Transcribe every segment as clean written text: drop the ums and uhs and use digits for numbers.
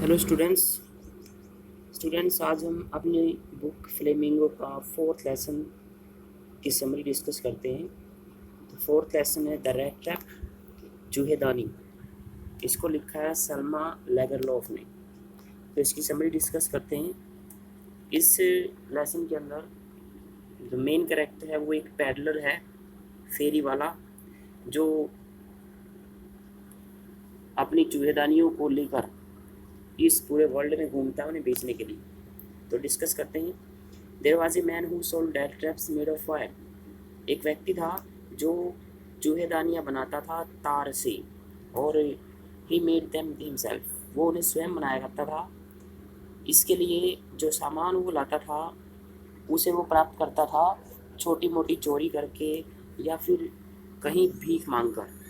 Hello students आज हम अपनी बुक फ्लेमिंगो का फोर्थ लेसन की समरी डिस्कस करते हैं। तो फोर्थ लेसन है द रैट ट्रैप, चूहेदानी। इसको लिखा है सल्मा लेगरलॉफ ने। तो इसकी समरी डिस्कस करते हैं। इस लेसन के अंदर जो मेन कैरेक्टर है वो एक पैडलर है, फेरी वाला, जो अपनी चूहेदानियों को लेकर इस पूरे वर्ल्ड में घूमता है उन्हें बेचने के लिए। तो डिस्कस करते हैं। There was a man who sold death traps made of fire. एक व्यक्ति था जो चूहेदानियाँ बनाता था तार से, और ही मेड देम हिमसेल्फ, वो उन्हें स्वयं बनाया करता था। इसके लिए जो सामान वो लाता था उसे वो प्राप्त करता था छोटी मोटी चोरी करके या फिर कहीं भीख मांग कर।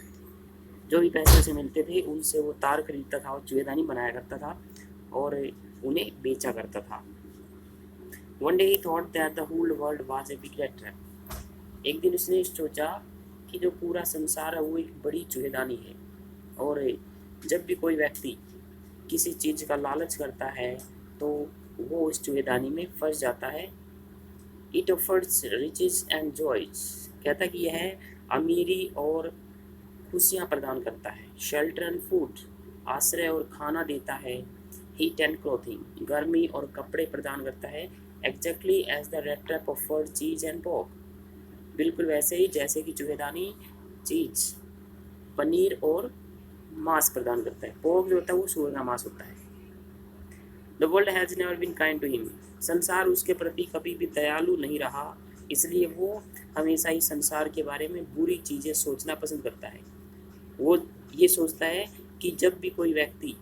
जो भी पैसे उसे मिलते थे उनसे वो तार खरीदता था और चूहेदानी बनाया करता था और उन्हें बेचा करता था। One day he thought that the whole world was a big rat trap. एक दिन उसने सोचा कि जो पूरा संसार है वो एक बड़ी चूहेदानी है, और जब भी कोई व्यक्ति किसी चीज़ का लालच करता है तो वो उस चूहेदानी में फंस जाता है। It offers riches and joys, कहता कि यह अमीरी और खुशियाँ प्रदान करता है। शेल्टर एंड फूड, आश्रय और खाना देता है। हीट एंड क्लोथिंग, गर्मी और कपड़े प्रदान करता है। Exactly as the rat trap offered cheese and pork, बिल्कुल वैसे ही जैसे कि चूहेदानी चीज, पनीर और मांस प्रदान करता है। पोर्क जो होता है वो सूअर का मांस होता है। The world has never been kind to him, संसार उसके प्रति कभी भी दयालु नहीं रहा, इसलिए वो हमेशा ही संसार के बारे में बुरी चीज़ें सोचना पसंद करता है। वो ये सोचता है कि जब भी कोई व्यक्ति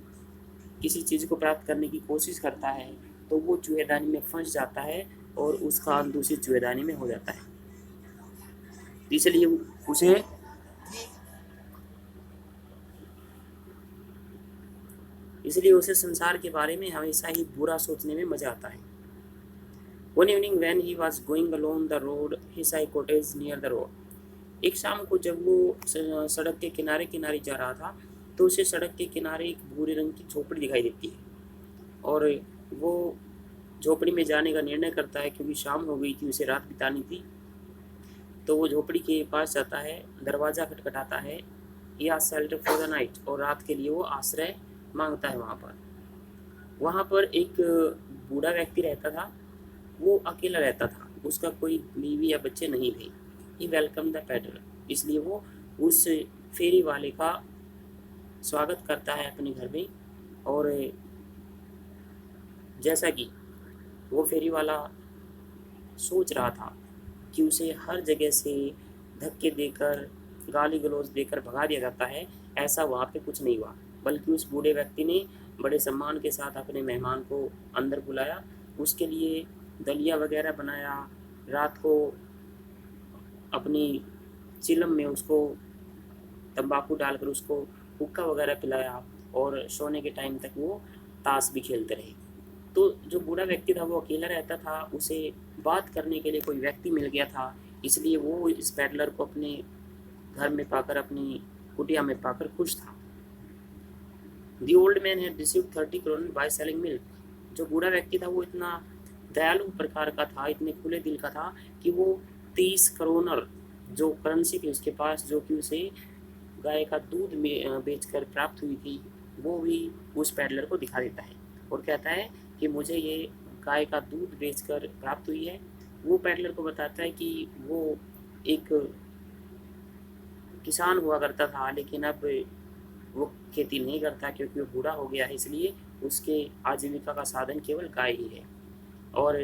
किसी चीज़ को प्राप्त करने की कोशिश करता है तो वो चूहेदानी में फंस जाता है और उसका अंत दूसरी चूहेदानी में हो जाता है। इसलिए उसे संसार के बारे में हमेशा ही बुरा सोचने में मजा आता है। One evening when he was going alone the road he Sai cottage near the road. एक शाम को जब वो सड़क के किनारे किनारे जा रहा था तो उसे सड़क के किनारे एक भूरे रंग की झोपड़ी दिखाई देती है, और वो झोपड़ी में जाने का निर्णय करता है क्योंकि शाम हो गई थी, उसे रात बितानी थी। तो वो झोपड़ी के पास जाता है, दरवाज़ा खटखटाता है। या शेल्टर फॉर द नाइट, और रात के लिए वो आश्रय मांगता है। वहाँ पर एक बूढ़ा व्यक्ति रहता था। वो अकेला रहता था, उसका कोई बीवी या बच्चे नहीं थे। ही वेलकम द पैडलर, इसलिए वो उस फेरी वाले का स्वागत करता है अपने घर में। और जैसा कि वो फेरी वाला सोच रहा था कि उसे हर जगह से धक्के देकर, गाली गलौज देकर भगा दिया जाता है, ऐसा वहाँ पे कुछ नहीं हुआ, बल्कि उस बूढ़े व्यक्ति ने बड़े सम्मान के साथ अपने मेहमान को अंदर बुलाया, उसके लिए दलिया वगैरह बनाया, रात को अपनी चिलम में उसको तंबाकू डालकर उसको हुक्का वगैरह पिलाया, और सोने के टाइम तक वो ताश भी खेलते रहे। तो जो बूढ़ा व्यक्ति था वो अकेला रहता था, उसे बात करने के लिए कोई व्यक्ति मिल गया था, इसलिए वो इस पैडलर को अपने घर में पाकर, अपनी कुटिया में पाकर खुश था। The old man had received 30 crore by selling milk. जो बूढ़ा व्यक्ति था वो इतना दयालु प्रकार का था, इतने खुले दिल का था कि वो 30 करोड़ जो करेंसी थी उसके पास, जो कि उसे गाय का दूध बेचकर प्राप्त हुई थी, वो भी उस पैडलर को दिखा देता है और कहता है कि मुझे ये गाय का दूध बेचकर प्राप्त हुई है। वो पैडलर को बताता है कि वो एक किसान हुआ करता था, लेकिन अब वो खेती नहीं करता क्योंकि वो बूढ़ा हो गया है, इसलिए उसके आजीविका का साधन केवल गाय ही है। और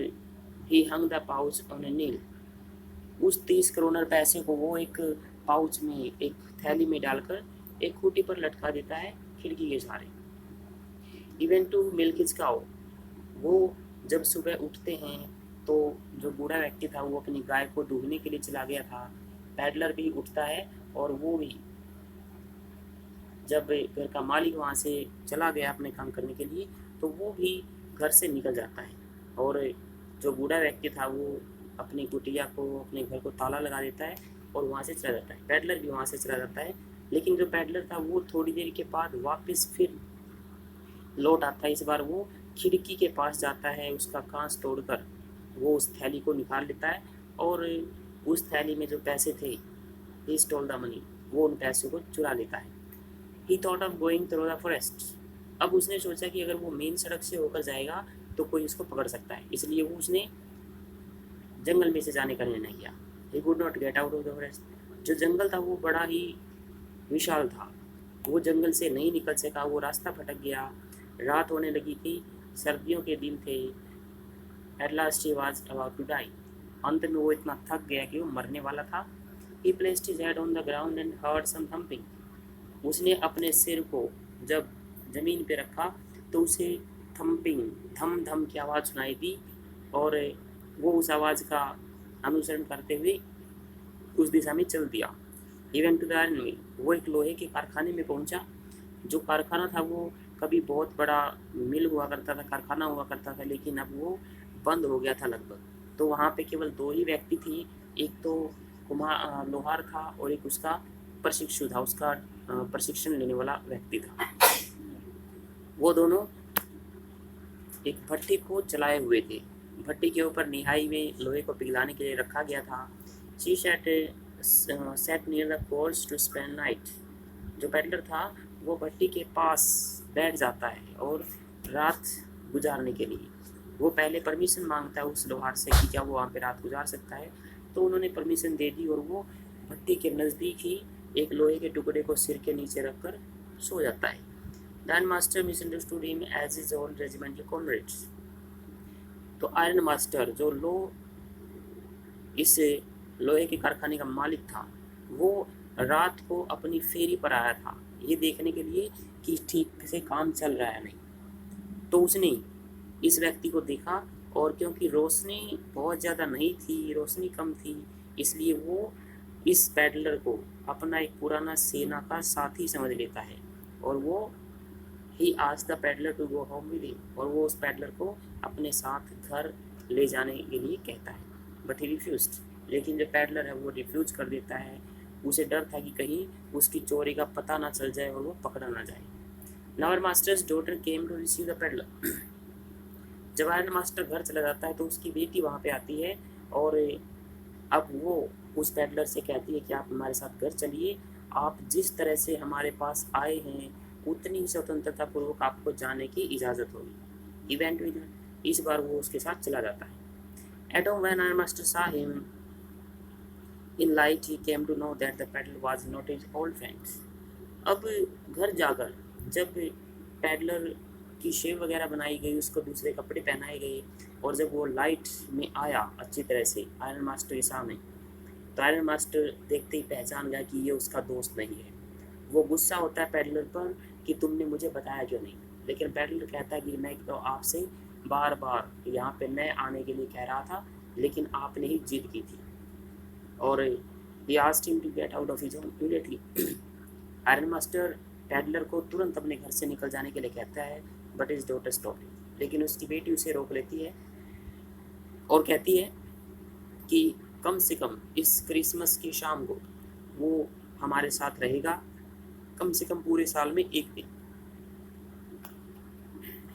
ही हंग द पाउच ऑन ए नील, उस 30 करोड़ पैसे को वो एक पाउच में, एक थैली में डालकर एक खूंटी पर लटका देता है खिड़की के सहारे। Even to milk his cow, वो जब सुबह उठते हैं तो जो बूढ़ा व्यक्ति था वो अपनी गाय को दूहने के लिए चला गया था। पैडलर भी उठता है और वो भी, जब घर का मालिक वहाँ से चला गया अपने काम करने के लिए, तो वो भी घर से निकल जाता है। और जो बूढ़ा व्यक्ति था वो अपनी कुटिया को, अपने घर को ताला लगा देता है और वहाँ से चला जाता है। पैडलर भी वहाँ से चला जाता है, लेकिन जो पैडलर था वो थोड़ी देर के बाद वापस फिर लौट आता है। इस बार वो खिड़की के पास जाता है, उसका कांच तोड़कर वो उस थैली को निकाल लेता है और उस थैली में जो पैसे थे, ही स्टोल द मनी, वो उन पैसों को चुरा लेता है। ही thought of going through the forest. अब उसने सोचा कि अगर वो मेन सड़क से होकर जाएगा तो कोई उसको पकड़ सकता है, इसलिए वो उसने जंगल में से जाने का निर्णय किया। He could not get out of the forest. जो जंगल था वो बड़ा ही विशाल था, वो जंगल से नहीं निकल सका, वो रास्ता भटक गया। रात होने लगी थी, सर्दियों के दिन थे। At last he was about to die. अंत में वो इतना थक गया कि वो मरने वाला था। He placed his head on the ground and heard some thumping. उसने अपने सिर को जब जमीन पे रखा तो उसे थम्पिंग, धम धम की आवाज़ सुनाई दी और वो उस आवाज़ का अनुसरण करते हुए उस दिशा में चल दिया। He went to the iron mill. वो एक लोहे के कारखाने में पहुंचा। जो कारखाना था वो कभी बहुत बड़ा मिल हुआ करता था, कारखाना हुआ करता था, लेकिन अब वो बंद हो गया था लगभग। तो वहाँ पे केवल दो ही व्यक्ति थे, एक तो लोहार था और एक उसका प्रशिक्षु था, उसका प्रशिक्षण लेने वाला व्यक्ति था। वो दोनों एक भट्टी को चलाए हुए थे। भट्टी के ऊपर निहाई में लोहे को पिघलाने के लिए रखा गया था। She sat near the coals to spend night. जो पेडलर था वो भट्टी के पास बैठ जाता है और रात गुजारने के लिए वो पहले परमिशन मांगता है उस लोहार से कि क्या वो वहाँ पे रात गुजार सकता है। तो उन्होंने परमिशन दे दी और वो भट्टी के नज़दीक ही एक लोहे के टुकड़े को सिर के नीचे रखकर सो जाता है। Then master misunderstood him as his own regimental comrades. तो आयरन मास्टर जो इस लोहे के कारखाने का मालिक था, वो रात को अपनी फेरी पर आया था ये देखने के लिए कि ठीक से काम चल रहा है नहीं। तो उसने इस व्यक्ति को देखा और क्योंकि रोशनी बहुत ज़्यादा नहीं थी, रोशनी कम थी, इसलिए वो इस पैडलर को अपना एक पुराना सेना का साथी समझ लेता है और वो ही आज the peddler to go home with him. और वो उस पैडलर को अपने साथ घर ले जाने के लिए कहता है। But he refused. लेकिन जो पैडलर है वो रिफ्यूज कर देता है। उसे डर था कि कहीं उसकी चोरी का पता ना चल जाए और वो पकड़ा ना जाए। नावर master's daughter came to receive the peddler. जब आयरन मास्टर घर चला जाता है तो उसकी बेटी वहाँ पे आती है और अब वो उस पैडलर से कहती है कि आप हमारे साथ घर चलिए, आप जिस तरह से हमारे पास आए हैं उतनी स्वतंत्रता पूर्वक आपको जाने की इजाज़त होगी। इवेंट विद इस बार वो उसके साथ चला जाता है। At home when iron master saw him in light he came to know that the peddler was not his old friend. अब घर जाकर जब पैडलर की शेव वगैरह बनाई गई, उसको दूसरे कपड़े पहनाए गए और जब वो लाइट में आया अच्छी तरह से आयरन मास्टर के सामने, तो आयरन मास्टर देखते ही पहचान गया कि ये उसका दोस्त नहीं है। वो गुस्सा होता है पैडलर पर कि तुमने मुझे बताया क्यों नहीं। लेकिन पैडलर कहता है कि मैं तो आपसे बार बार यहाँ पे मैं आने के लिए कह रहा था, लेकिन आपने ही जिद की थी। और he asked him to get out of his home immediately। Iron master peddler को तुरंत अपने घर से निकल जाने के लिए कहता है, but his daughter stopped him। लेकिन उसकी बेटी उसे रोक लेती है और कहती है कि कम से कम इस क्रिसमस की शाम को वो हमारे साथ रहेगा, कम से कम पूरे साल में एक दिन।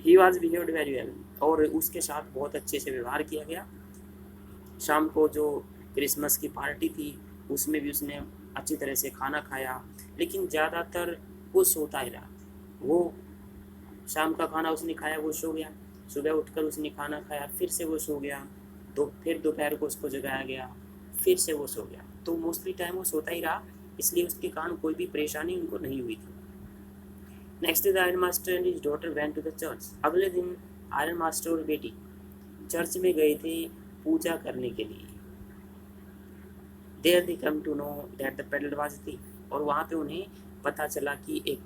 He was behaved very well. और उसके साथ बहुत अच्छे से व्यवहार किया गया। शाम को जो क्रिसमस की पार्टी थी उसमें भी उसने अच्छी तरह से खाना खाया, लेकिन ज़्यादातर वो सोता ही रहा। वो शाम का खाना उसने खाया, वो सो गया। सुबह उठकर उसने खाना खाया, फिर से वो सो गया। फिर दोपहर को उसको जगाया गया, फिर से वो सो गया। तो मोस्टली टाइम वो सोता ही रहा, इसलिए उसके कारण कोई भी परेशानी उनको नहीं हुई थी। Next day the iron master and his daughter went to the church. अगले दिन आयरन मास्टर और बेटी चर्च में गए थे पूजा करने के लिए। There they come to know that the peddler was thief. और वहाँ पे उन्हें पता चला कि एक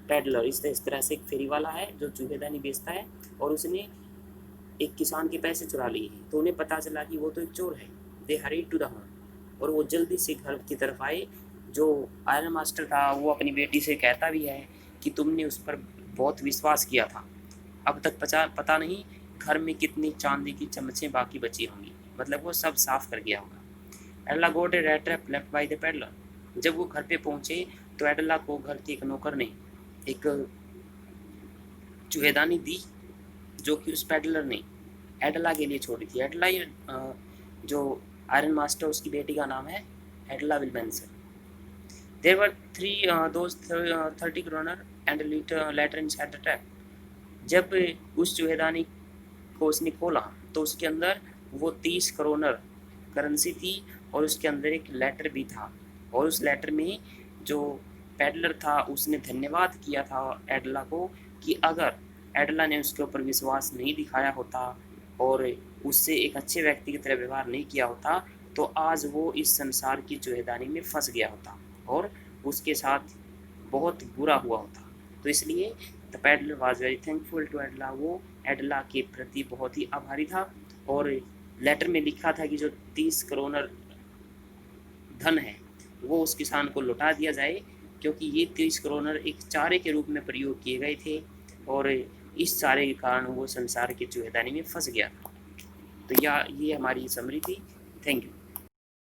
पेडलर इस तरह से एक फेरी वाला है जो चूहेदानी बेचता है और उसने एक किसान के पैसे चुरा लिए हैं। तो उन्हें पता चला कि वो तो एक चोर है। दे हरीड टू द होम। और वो जल्दी से घर की तरफ आए। जो आयरन मास्टर था वो अपनी बेटी से कहता भी है कि तुमने उस पर बहुत विश्वास किया था, अब तक पता नहीं घर में कितनी चांदी की चमचें बाकी बची होंगी। मतलब वो सब साफ कर गया होगा। Edla got a rat trap left by the peddler. जब वो घर पे पहुंचे तो एडला को घर के एक नौकर ने एक चूहेदानी दी जो कि उस पेडलर ने एडला के लिए छोड़ी थी। एडला जो आयरन मास्टर उसकी बेटी का नाम है Edla Willmansson. There were those 30 kronor and letter inside the trap. जब उस चूहेदानी को उसने खोला तो उसके अंदर वो 30 क्रोनर करेंसी थी और उसके अंदर एक लेटर भी था। और उस लेटर में जो पेडलर था उसने धन्यवाद किया था एडला को कि अगर एडला ने उसके ऊपर विश्वास नहीं दिखाया होता और उससे एक अच्छे व्यक्ति की तरह व्यवहार नहीं किया होता तो आज वो इस संसार की चूहेदानी में फंस गया होता और उसके साथ बहुत बुरा हुआ होता। तो इसलिए the peddler was very thankful to Edla. वो एडला के प्रति बहुत ही आभारी था और लेटर में लिखा था कि जो 30 क्रोनर धन है वो उस किसान को लौटा दिया जाए क्योंकि ये 30 क्रोनर एक चारे के रूप में प्रयोग किए गए थे और इस चारे के कारण वो संसार की चूहेदानी में फंस गया था। तो ये हमारी समरी थी। Thank you.